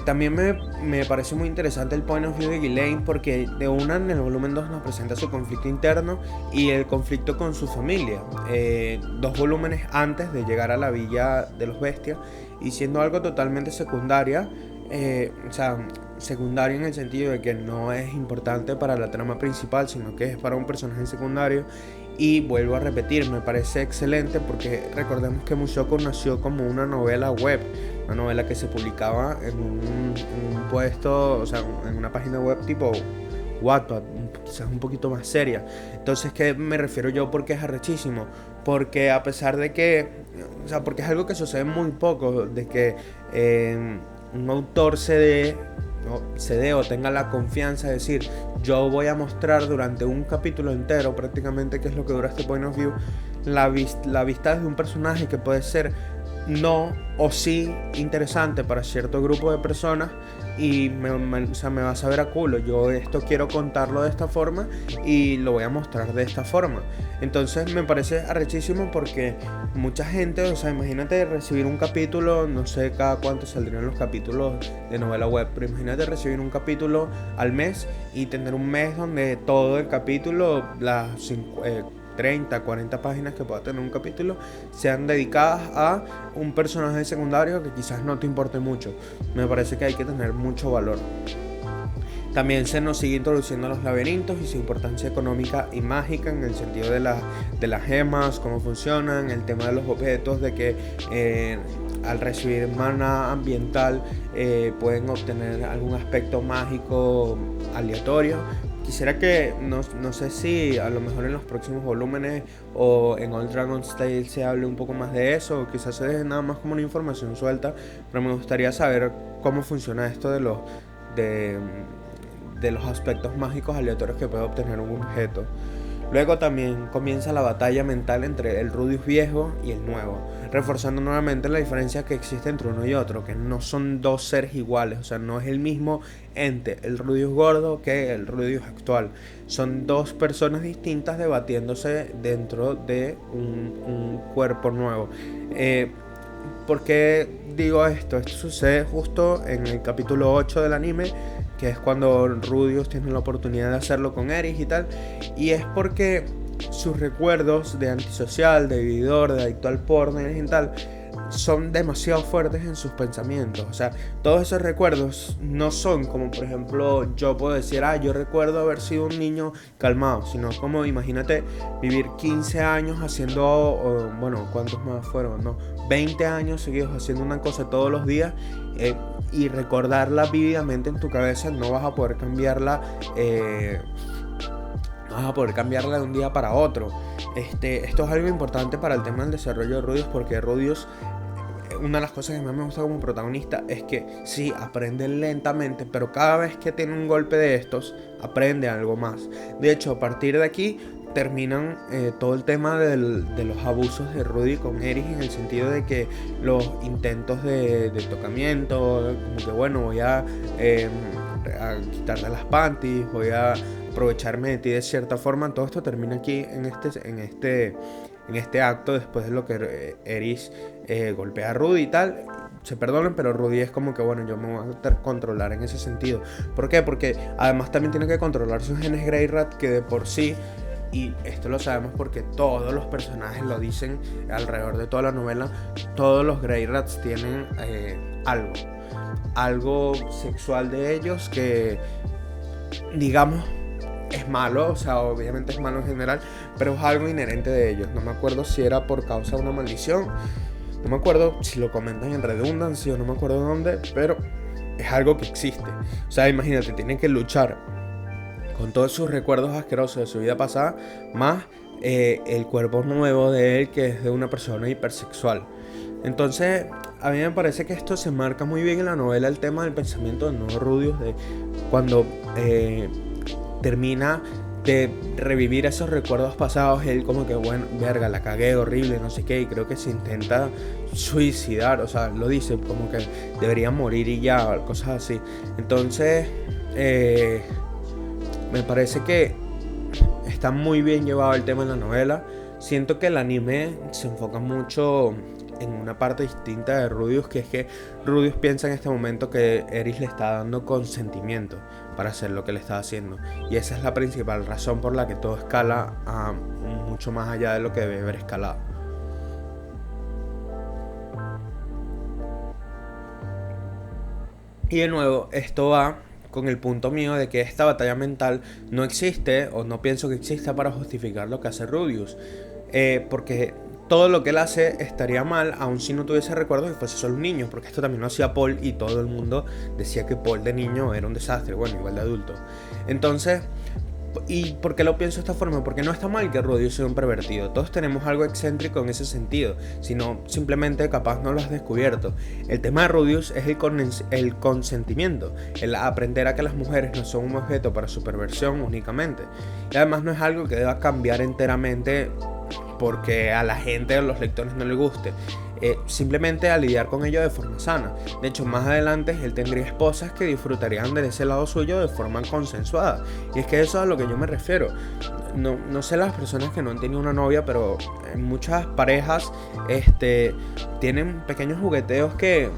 También me parece muy interesante el point of view de Ghislaine, porque de una en el volumen 2 nos presenta su conflicto interno y el conflicto con su familia, 2 volúmenes antes de llegar a la villa de los bestias, y siendo algo totalmente secundaria, o sea, secundario en el sentido de que no es importante para la trama principal, sino que es para un personaje secundario. Y vuelvo a repetir, me parece excelente porque recordemos que Mushoku nació como una novela web, una novela que se publicaba en un puesto, o sea, en una página web tipo Wattpad, quizás un poquito más seria. Entonces, ¿qué me refiero yo? Porque es arrechísimo, porque a pesar de que, o sea, porque es algo que sucede muy poco, de que un autor se dé o tenga la confianza de decir, yo voy a mostrar durante un capítulo entero prácticamente, que es lo que dura este point of view, la vista desde un personaje que puede ser no o sí interesante para cierto grupo de personas, y o sea, me va a saber a culo. Yo esto quiero contarlo de esta forma y lo voy a mostrar de esta forma. Entonces me parece arrechísimo porque mucha gente, o sea, imagínate recibir un capítulo, no sé cada cuánto saldrían los capítulos de novela web, pero imagínate recibir un capítulo al mes y tener un mes donde todo el capítulo, las 30, 40 páginas que pueda tener un capítulo, sean dedicadas a un personaje secundario que quizás no te importe mucho. Me parece que hay que tener mucho valor. También se nos sigue introduciendo los laberintos y su importancia económica y mágica, en el sentido de las gemas, cómo funcionan, el tema de los objetos, de que al recibir mana ambiental pueden obtener algún aspecto mágico aleatorio. Quisiera que, no sé si a lo mejor en los próximos volúmenes o en Old Dragon's Tale se hable un poco más de eso, o quizás se deje nada más como una información suelta, pero me gustaría saber cómo funciona esto de los aspectos mágicos aleatorios que puede obtener un objeto. Luego también comienza la batalla mental entre el Rudius viejo y el nuevo, reforzando nuevamente la diferencia que existe entre uno y otro, que no son dos seres iguales, o sea, no es el mismo ente el Rudius gordo que el Rudius actual. Son dos personas distintas debatiéndose dentro de un cuerpo nuevo. ¿Por qué digo esto? Esto sucede justo en el capítulo 8 del anime, que es cuando Rudius tiene la oportunidad de hacerlo con Eris y tal, y es porque sus recuerdos de antisocial, de vividor, de adicto al porno y tal, son demasiado fuertes en sus pensamientos. O sea, todos esos recuerdos no son como, por ejemplo, yo puedo decir, yo recuerdo haber sido un niño calmado, sino como, imagínate vivir 15 años haciendo, bueno, ¿cuántos más fueron? No, 20 años seguidos haciendo una cosa todos los días, y recordarla vívidamente en tu cabeza. No vas a poder cambiarla, de un día para otro. Esto es algo importante para el tema del desarrollo de Rudius, porque Rudius, una de las cosas que más me gusta como protagonista es que sí, aprende lentamente, pero cada vez que tiene un golpe de estos, aprende algo más. De hecho, a partir de aquí terminan todo el tema de los abusos de Rudy con Eris, en el sentido de que los intentos de tocamiento, como que bueno, voy a quitarle las panties, voy a aprovecharme de ti de cierta forma. Todo esto termina aquí en este acto, después de lo que Eris golpea a Rudy y tal. Se perdonan, pero Rudy es como que bueno, yo me voy a controlar en ese sentido. ¿Por qué? Porque además también tiene que controlar sus genes Greyrat, que de por sí, y esto lo sabemos porque todos los personajes lo dicen alrededor de toda la novela, todos los Greyrats tienen algo sexual de ellos que, digamos, es malo. O sea, obviamente es malo en general, pero es algo inherente de ellos. No me acuerdo si era por causa de una maldición, no me acuerdo si lo comentan en Redundancy o no me acuerdo dónde, pero es algo que existe. O sea, imagínate, tienen que luchar con todos sus recuerdos asquerosos de su vida pasada, más el cuerpo nuevo de él, que es de una persona hipersexual. Entonces, a mí me parece que esto se marca muy bien en la novela, el tema del pensamiento de Nuevo Rudius, de cuando termina de revivir esos recuerdos pasados, él como que, bueno, verga, la cagué horrible, no sé qué, y creo que se intenta suicidar, o sea, lo dice como que debería morir y ya, cosas así. Entonces, me parece que está muy bien llevado el tema en la novela. Siento que el anime se enfoca mucho en una parte distinta de Rudius, que es que Rudius piensa en este momento que Eris le está dando consentimiento para hacer lo que le está haciendo, y esa es la principal razón por la que todo escala a mucho más allá de lo que debe haber escalado. Y de nuevo, esto va con el punto mío de que esta batalla mental no existe, o no pienso que exista, para justificar lo que hace Rudius, porque todo lo que él hace estaría mal, aun si no tuviese recuerdos y fuese solo un niño, porque esto también lo hacía Paul, y todo el mundo decía que Paul de niño era un desastre, bueno, igual de adulto. Entonces, ¿y por qué lo pienso de esta forma? Porque no está mal que Rudius sea un pervertido. Todos tenemos algo excéntrico en ese sentido, sino simplemente capaz no lo has descubierto. El tema de Rudius es el consentimiento, el aprender a que las mujeres no son un objeto para su perversión únicamente. Y además no es algo que deba cambiar enteramente porque a la gente, a los lectores no les guste. Simplemente a lidiar con ello de forma sana. De hecho, más adelante él tendría esposas que disfrutarían de ese lado suyo de forma consensuada. Y es que eso es a lo que yo me refiero. No sé las personas que no han tenido una novia, pero muchas parejas tienen pequeños jugueteos que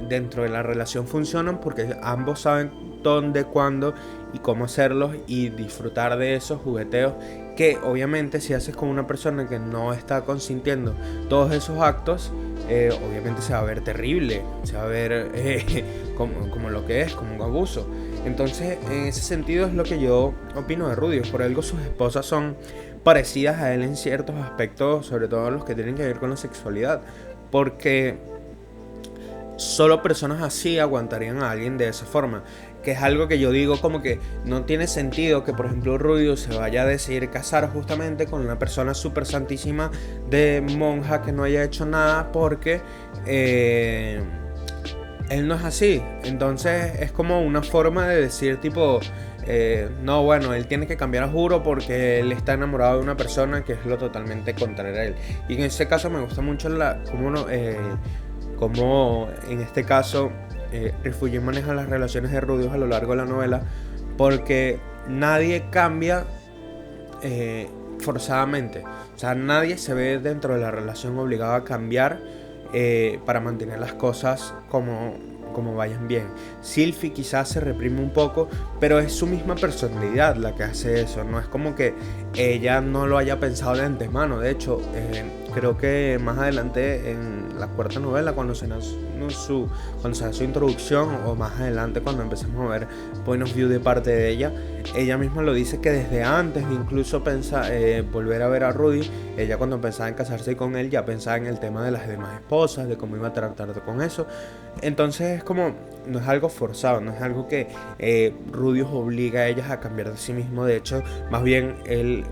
dentro de la relación funcionan porque ambos saben dónde, cuándo y cómo hacerlos, y disfrutar de esos jugueteos, que obviamente si haces con una persona que no está consintiendo todos esos actos, obviamente se va a ver terrible, se va a ver como lo que es, como un abuso. Entonces, en ese sentido es lo que yo opino de Rudius. Por algo sus esposas son parecidas a él en ciertos aspectos, sobre todo los que tienen que ver con la sexualidad, porque solo personas así aguantarían a alguien de esa forma. Que es algo que yo digo como que no tiene sentido que, por ejemplo, Rudius se vaya a decidir casar justamente con una persona súper santísima de monja que no haya hecho nada, porque él no es así. Entonces es como una forma de decir tipo, no, bueno, él tiene que cambiar a juro porque él está enamorado de una persona que es lo totalmente contrario a él. Y en ese caso me gusta mucho como en este caso Rifujin maneja las relaciones de Rudius a lo largo de la novela, porque nadie cambia forzadamente. O sea, nadie se ve dentro de la relación obligado a cambiar para mantener las cosas como vayan bien. Sylphie quizás se reprime un poco, pero es su misma personalidad la que hace eso. No es como que ella no lo haya pensado de antemano. De hecho, creo que más adelante en la cuarta novela, cuando se da su introducción, o más adelante cuando empecemos a ver point of view de parte de ella misma lo dice, que desde antes de incluso volver a ver a Rudy, ella cuando pensaba en casarse con él ya pensaba en el tema de las demás esposas, de cómo iba a tratar con eso. Entonces es como, no es algo forzado, no es algo que Rudius obliga a ellas a cambiar de sí mismo. De hecho, más bien él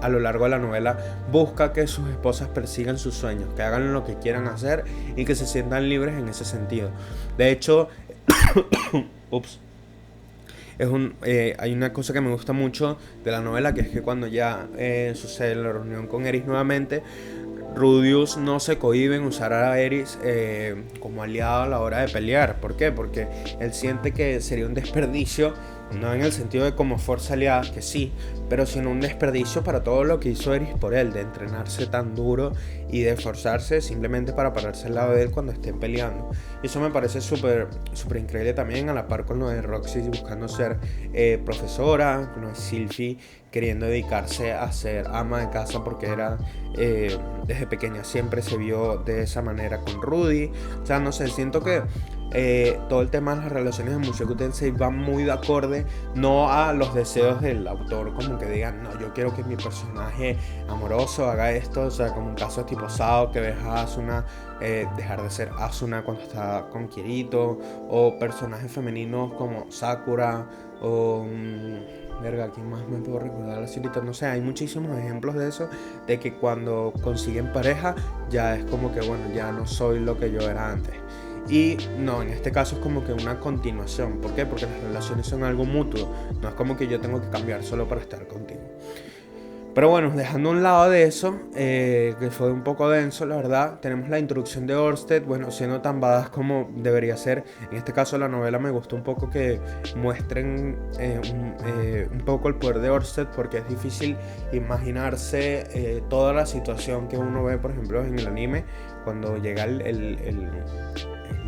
a lo largo de la novela busca que sus esposas persigan sus sueños, que hagan lo que quieran hacer y que se sientan libres en ese sentido. De hecho, ups, hay una cosa que me gusta mucho de la novela, que es que cuando ya sucede la reunión con Eris nuevamente, Rudius no se cohíbe en usar a Eris como aliado a la hora de pelear. ¿Por qué? Porque él siente que sería un desperdicio, no en el sentido de como fuerza aliada, que sí, pero sino un desperdicio para todo lo que hizo Eris por él, de entrenarse tan duro y de esforzarse simplemente para pararse al lado de él cuando estén peleando. Y eso me parece súper increíble también, a la par con lo de Roxy buscando ser profesora, con lo de Sylvie queriendo dedicarse a ser ama de casa porque era desde pequeña siempre se vio de esa manera con Rudy. O sea, no sé, siento que todo el tema de las relaciones de Mushoku Tensei va muy de acorde, no a los deseos del autor, como que digan, no, yo quiero que mi personaje amoroso haga esto, o sea, como un caso tipo Sao, que ves a Asuna dejar de ser Asuna cuando está con Kirito, o personajes femeninos como Sakura, o verga, ¿quién más me puedo recordar así ahorita? No sé, hay muchísimos ejemplos de eso, de que cuando consiguen pareja ya es como que, bueno, ya no soy lo que yo era antes. Y no, en este caso es como que una continuación. ¿Por qué? Porque las relaciones son algo mutuo. No es como que yo tengo que cambiar solo para estar contigo. Pero bueno, dejando a un lado de eso, que fue un poco denso, la verdad, tenemos la introducción de Orsted, bueno, siendo tan badass como debería ser. En este caso la novela me gustó un poco que muestren un poco el poder de Orsted, porque es difícil imaginarse toda la situación que uno ve, por ejemplo, en el anime, cuando llega el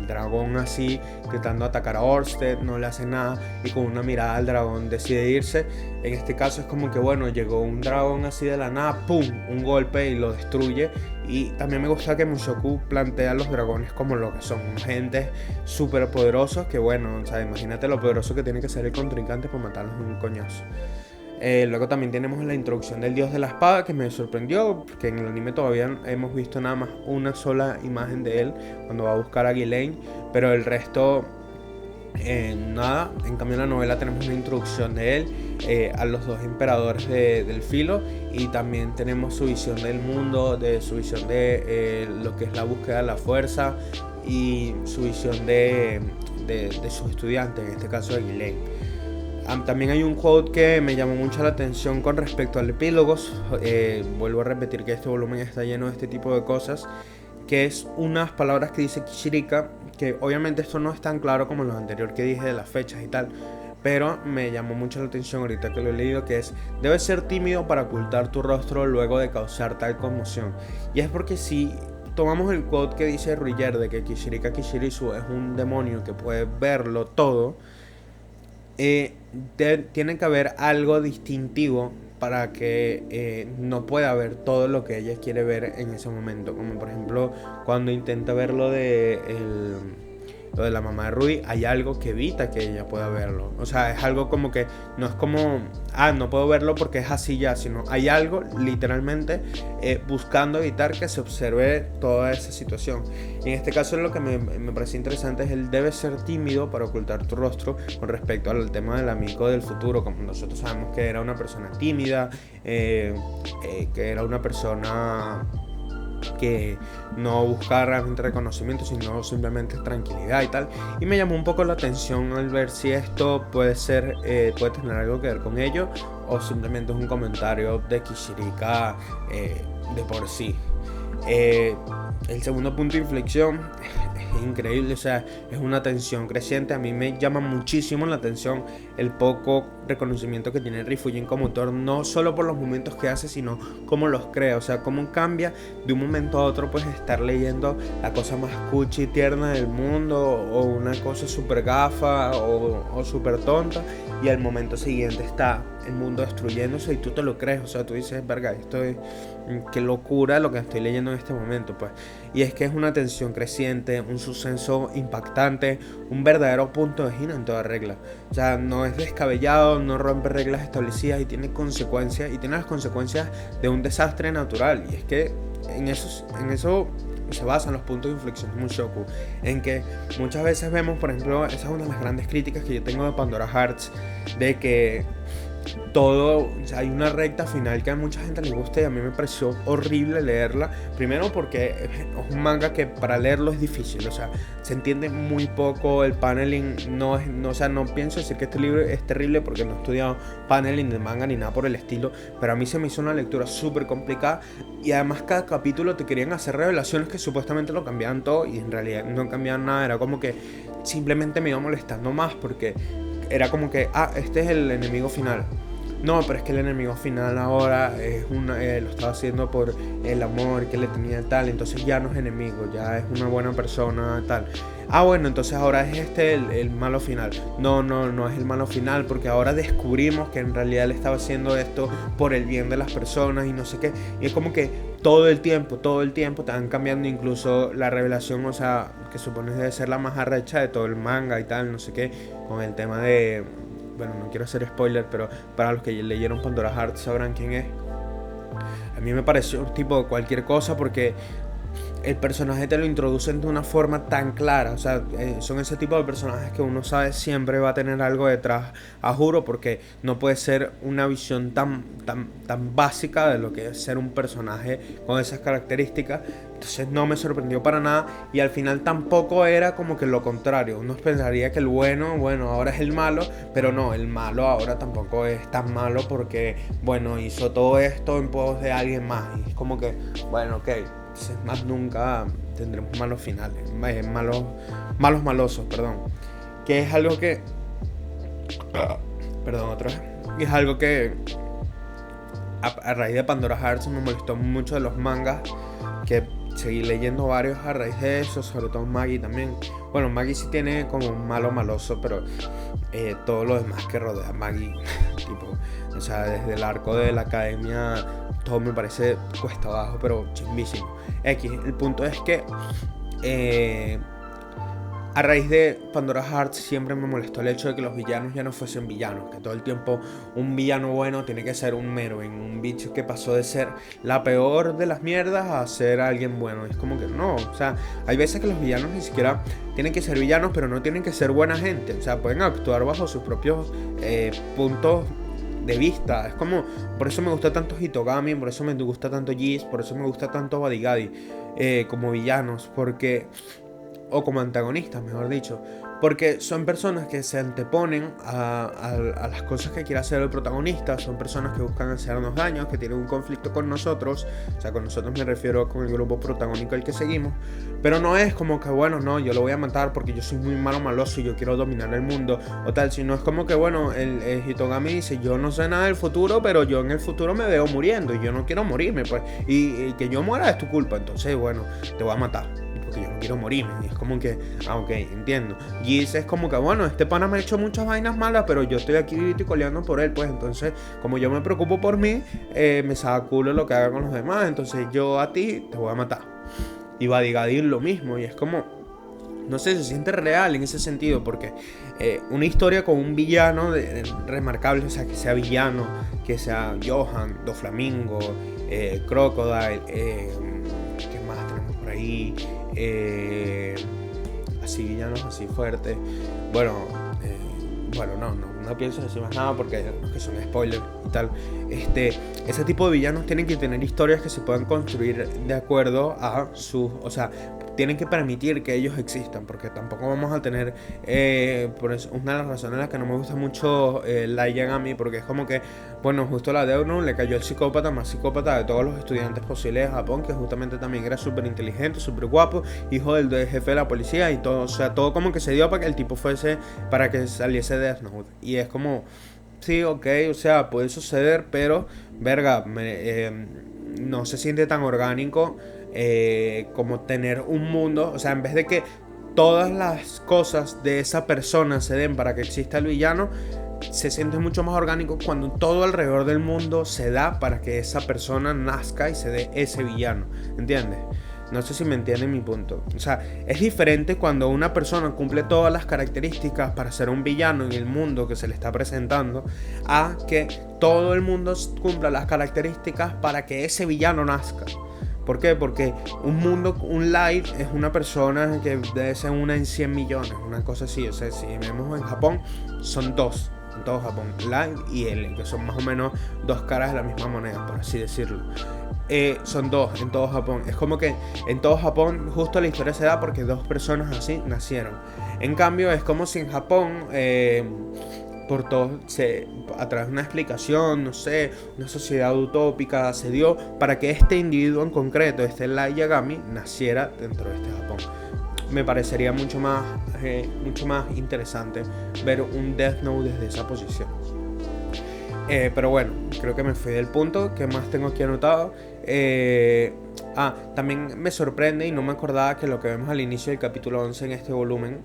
dragón así intentando atacar a Orsted, no le hace nada y con una mirada al dragón decide irse. En este caso es como que, bueno, llegó un dragón así de la nada, pum, un golpe y lo destruye. Y también me gusta que Mushoku plantea a los dragones como lo que son, gentes súper poderosos que, bueno, o sea, imagínate lo poderoso que tiene que ser el contrincante para matarlos de un coñazo. Luego también tenemos la introducción del dios de la espada, que me sorprendió, porque en el anime todavía hemos visto nada más una sola imagen de él cuando va a buscar a Ghislaine, pero el resto nada. En cambio en la novela tenemos una introducción de él, a los dos emperadores del filo, y también tenemos su visión del mundo, de su visión de lo que es la búsqueda de la fuerza y su visión de sus estudiantes, en este caso de Ghislaine. También hay un quote que me llamó mucho la atención con respecto al epílogos. Vuelvo a repetir que este volumen está lleno de este tipo de cosas, que es unas palabras que dice Kishirika, que obviamente esto no es tan claro como lo anterior que dije de las fechas y tal, pero me llamó mucho la atención ahorita que lo he leído, que es: debes ser tímido para ocultar tu rostro luego de causar tal conmoción. Y es porque si tomamos el quote que dice Ruyer de que Kishirika Kishirisu es un demonio que puede verlo todo, tiene que haber algo distintivo para que no pueda ver todo lo que ella quiere ver en ese momento. Como por ejemplo cuando intenta ver lo de la mamá de Rudy, hay algo que evita que ella pueda verlo. O sea, es algo como que no es como, no puedo verlo porque es así ya, sino hay algo literalmente buscando evitar que se observe toda esa situación. Y en este caso lo que me parece interesante es el debe ser tímido para ocultar tu rostro con respecto al tema del amigo del futuro. Como nosotros sabemos que era una persona tímida, que era una persona que no buscaba realmente reconocimiento, sino simplemente tranquilidad y tal. Y me llamó un poco la atención al ver si esto puede tener algo que ver con ello, o simplemente es un comentario de Kishirika de por sí. El segundo punto de inflexión es increíble, o sea, es una tensión creciente. A mí me llama muchísimo la atención el poco reconocimiento que tiene Rifujin como autor, no solo por los momentos que hace, sino cómo los crea. O sea, cómo cambia de un momento a otro, pues estar leyendo la cosa más cuchi y tierna del mundo, o una cosa súper gafa o súper tonta, y al momento siguiente está el mundo destruyéndose y tú te lo crees. O sea, tú dices, verga, esto es qué locura lo que estoy leyendo en este momento, pues. Y es que es una tensión creciente, un suspenso impactante, un verdadero punto de giro en toda regla. O sea, no es descabellado, no rompe reglas establecidas y tiene consecuencias, y tiene las consecuencias de un desastre natural. Y es que en eso se basan los puntos de inflexión de Mushoku, en que muchas veces vemos, por ejemplo, esa es una de las grandes críticas que yo tengo de Pandora Hearts, de que todo, o sea, hay una recta final que a mucha gente le gusta y a mí me pareció horrible leerla. Primero porque es un manga que para leerlo es difícil, o sea, se entiende muy poco, el paneling no es, no, o sea, no pienso decir que este libro es terrible porque no he estudiado paneling de manga ni nada por el estilo, pero a mí se me hizo una lectura súper complicada y además cada capítulo te querían hacer revelaciones que supuestamente lo cambiaban todo y en realidad no cambiaban nada, era como que simplemente me iba molestando más porque era como que, este es el enemigo final. No, pero es que el enemigo final ahora es lo estaba haciendo por el amor que le tenía tal, entonces ya no es enemigo, ya es una buena persona tal. Bueno, entonces ahora es el malo final. No es el malo final porque ahora descubrimos que en realidad él estaba haciendo esto por el bien de las personas y no sé qué. Y es como que todo el tiempo te van cambiando incluso la revelación, o sea, que supones debe ser la más arrecha de todo el manga y tal, no sé qué, con el tema de... Bueno, no quiero hacer spoiler, pero para los que leyeron Pandora Heart sabrán quién es. A mí me pareció tipo cualquier cosa porque el personaje te lo introducen de una forma tan clara, o sea, son ese tipo de personajes que uno sabe siempre va a tener algo detrás, a juro, porque no puede ser una visión tan básica de lo que es ser un personaje con esas características. Entonces no me sorprendió para nada y al final tampoco era como que lo contrario. Uno pensaría que el bueno, ahora es el malo, pero no, el malo ahora tampoco es tan malo porque, bueno, hizo todo esto en pos de alguien más y es como que, bueno, ok. Entonces, más nunca tendremos malos finales, malosos, perdón. Que es algo que... Perdón, otra vez. Es algo que a raíz de Pandora Hearts me molestó mucho de los mangas, que seguí leyendo varios a raíz de eso, sobre todo Maggie también. Bueno, Maggie sí tiene como un maloso, pero todo lo demás que rodea a Maggie, tipo, o sea, desde el arco de la academia, todo me parece cuesta abajo, pero chimbísimo. El punto es que a raíz de Pandora Hearts siempre me molestó el hecho de que los villanos ya no fuesen villanos, que todo el tiempo un villano bueno tiene que ser un Meruem, un bicho que pasó de ser la peor de las mierdas a ser alguien bueno. Es como que no, o sea, hay veces que los villanos ni siquiera tienen que ser villanos, pero no tienen que ser buena gente, o sea, pueden actuar bajo sus propios puntos de vista. Es como, por eso me gusta tanto Hitogami, por eso me gusta tanto Geese, por eso me gusta tanto Badigadi como villanos, porque... o como antagonistas, mejor dicho, porque son personas que se anteponen a las cosas que quiere hacer el protagonista, son personas que buscan hacernos daño, que tienen un conflicto con nosotros, o sea, con nosotros me refiero con el grupo protagónico al que seguimos, pero no es como que, bueno, no, yo lo voy a matar porque yo soy muy maloso y yo quiero dominar el mundo, o tal, sino es como que, bueno, el Hitogami dice, yo no sé nada del futuro, pero yo en el futuro me veo muriendo y yo no quiero morirme, pues, y que yo muera es tu culpa, entonces, bueno, te voy a matar. Porque yo no quiero morirme. Y es como que, ok, entiendo. Geese es como que, bueno, este pana me ha hecho muchas vainas malas, pero yo estoy aquí viticoleando por él, pues entonces, como yo me preocupo por mí, me saca culo lo que haga con los demás, entonces yo a ti te voy a matar. Y Badigadi lo mismo, y es como, no sé, se siente real en ese sentido, porque una historia con un villano remarcable, o sea, que sea villano, que sea Johan, Doflamingo, Crocodile, ¿qué más tenemos por ahí? Así villanos así fuertes. Bueno, no pienso decir más nada porque los que son spoilers y tal. Ese tipo de villanos tienen que tener historias que se puedan construir de acuerdo a sus, o sea, tienen que permitir que ellos existan, porque tampoco vamos a tener, por eso, una de las razones en las que no me gusta mucho Light Yagami, porque es como que, bueno, justo la de uno le cayó el psicópata más psicópata de todos los estudiantes posibles de Japón, que justamente también era súper inteligente, súper guapo, hijo del jefe de la policía y todo, o sea, todo como que se dio para que el tipo fuese, para que saliese de Death Note, y es como, sí, ok, o sea, puede suceder, pero, verga, no se siente tan orgánico como tener un mundo, o sea, en vez de que todas las cosas de esa persona se den para que exista el villano, se siente mucho más orgánico cuando todo alrededor del mundo se da para que esa persona nazca y se dé ese villano, ¿entiendes? No sé si me entienden mi punto. O sea, es diferente cuando una persona cumple todas las características para ser un villano en el mundo que se le está presentando, a que todo el mundo cumpla las características para que ese villano nazca. ¿Por qué? Porque un Light es una persona que debe ser una en 100 millones, una cosa así. O sea, si vemos en Japón, son 2. en todo Japón, Live y L, que son más o menos dos caras de la misma moneda, por así decirlo. Son dos en todo Japón. Es como que en todo Japón justo la historia se da porque dos personas así nacieron. En cambio es como si en Japón por todo a través de una explicación, no sé, una sociedad utópica se dio para que este individuo en concreto, este Light Yagami, naciera dentro de este Japón. Me parecería mucho más interesante ver un Death Note desde esa posición. Pero bueno, creo que me fui del punto. ¿Qué más tengo aquí anotado? También me sorprende y no me acordaba que lo que vemos al inicio del capítulo 11 en este volumen.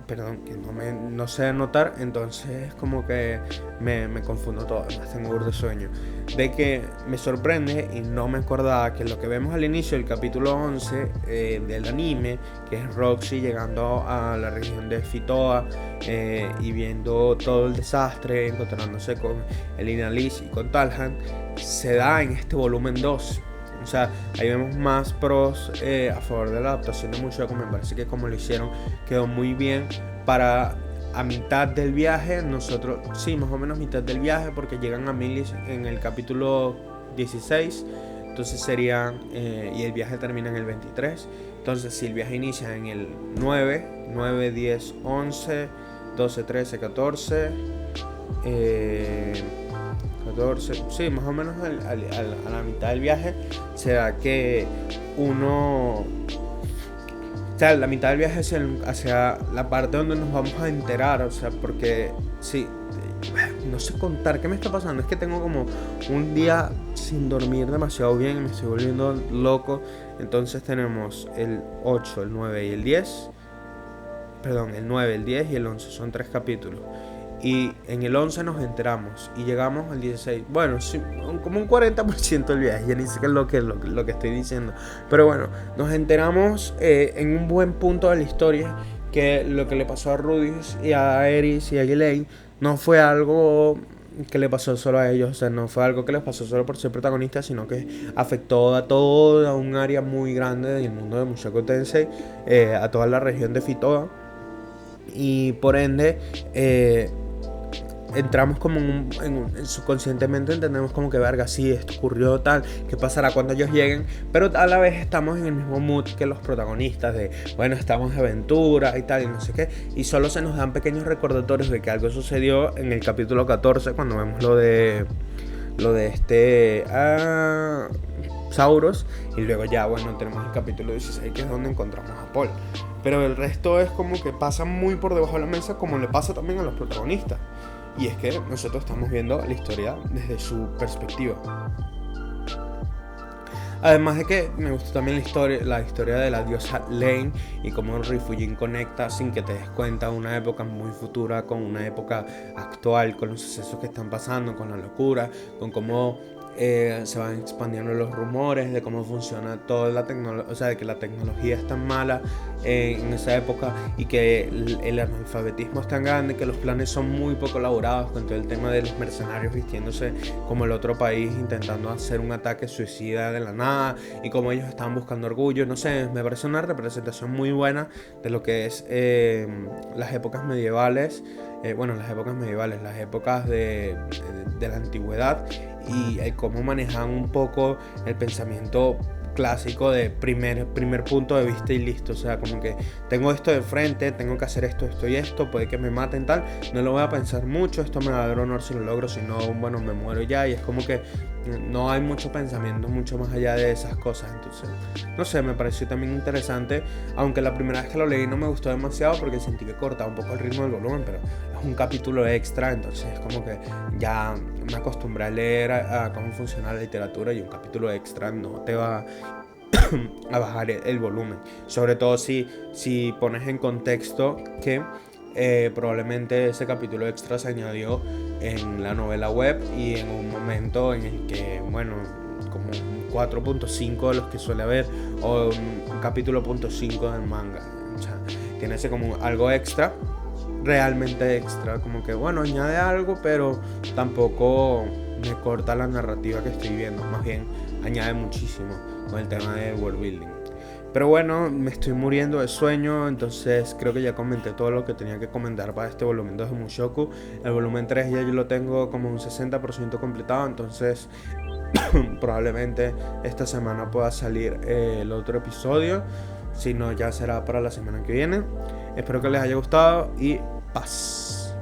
Perdón, que no sé anotar, entonces como que me confundo todo, además tengo burdo de sueño. De que me sorprende y no me acordaba que lo que vemos al inicio del capítulo 11 del anime, que es Roxy llegando a la región de Fitoa y viendo todo el desastre, encontrándose con Elina Liz y con Talhan, se da en este volumen 2. O sea, ahí vemos más pros a favor de la adaptación de Mushoku. Me parece que como lo hicieron quedó muy bien. Para a mitad del viaje, nosotros, sí, más o menos mitad del viaje, porque llegan a Milis en el capítulo 16. Entonces sería, y el viaje termina en el 23. Entonces si el viaje inicia en el 9, 10, 11, 12, 13, 14... 14, sí, más o menos a la mitad del viaje se da que uno, o sea, la mitad del viaje hacia la parte donde nos vamos a enterar, o sea, porque sí, no sé contar qué me está pasando, es que tengo como un día sin dormir demasiado bien y me estoy volviendo loco. Entonces tenemos el 8, el 9 y el 10, perdón, el 9, el 10 y el 11, son 3 capítulos. Y en el 11 nos enteramos y llegamos al 16. Bueno, sí, como un 40% del viaje. Ya ni sé qué es lo que estoy diciendo. Pero bueno, nos enteramos en un buen punto de la historia que lo que le pasó a Rudeus y a Eris y a Gilei no fue algo que le pasó solo a ellos. O sea, no fue algo que les pasó solo por ser protagonistas, sino que afectó a toda un área muy grande del mundo de Mushoku Tensei, a toda la región de Fitoa. Y por ende entramos como subconscientemente entendemos como que verga, sí, esto ocurrió tal, qué pasará cuando ellos lleguen, pero a la vez estamos en el mismo mood que los protagonistas de, bueno, estamos de aventura y tal y no sé qué, y solo se nos dan pequeños recordatorios de que algo sucedió en el capítulo 14 cuando vemos lo de Sauros, y luego ya, bueno, tenemos el capítulo 16 que es donde encontramos a Paul, pero el resto es como que pasa muy por debajo de la mesa, como le pasa también a los protagonistas. Y es que nosotros estamos viendo la historia desde su perspectiva. Además de que me gustó también la historia de la diosa Lane y cómo el Rifujin conecta sin que te des cuenta una época muy futura con una época actual, con los sucesos que están pasando, con la locura, con cómo se van expandiendo los rumores de cómo funciona toda la tecnología, o sea, de que la tecnología es tan mala en esa época y que el analfabetismo es tan grande, que los planes son muy poco elaborados, con todo el tema de los mercenarios vistiéndose como el otro país, intentando hacer un ataque suicida de la nada, y como ellos estaban buscando orgullo. No sé, me parece una representación muy buena de lo que es las épocas medievales, las épocas de la antigüedad, y cómo manejan un poco el pensamiento clásico de primer punto de vista y listo. O sea, como que tengo esto de frente, tengo que hacer esto y esto, puede que me maten tal, no lo voy a pensar mucho, esto me va a dar honor si lo logro, si no, bueno, me muero ya. Y es como que no hay mucho pensamiento mucho más allá de esas cosas. Entonces, no sé, me pareció también interesante, aunque la primera vez que lo leí no me gustó demasiado porque sentí que cortaba un poco el ritmo del volumen, pero es un capítulo extra, entonces es como que ya me acostumbré a leer a cómo funciona la literatura, y un capítulo extra no te va a bajar el volumen, sobre todo si pones en contexto que probablemente ese capítulo extra se añadió en la novela web y en un momento en el que, bueno, como un 4.5 de los que suele haber, o un capítulo .5 del manga. O sea, tiene ese como algo extra, realmente extra, como que bueno, añade algo, pero tampoco me corta la narrativa que estoy viendo, más bien añade muchísimo con el tema de world building. Pero bueno, me estoy muriendo de sueño, entonces creo que ya comenté todo lo que tenía que comentar para este volumen 2 de Mushoku. El volumen 3 ya yo lo tengo como un 60% completado, entonces probablemente esta semana pueda salir el otro episodio. Si no, ya será para la semana que viene. Espero que les haya gustado y paz.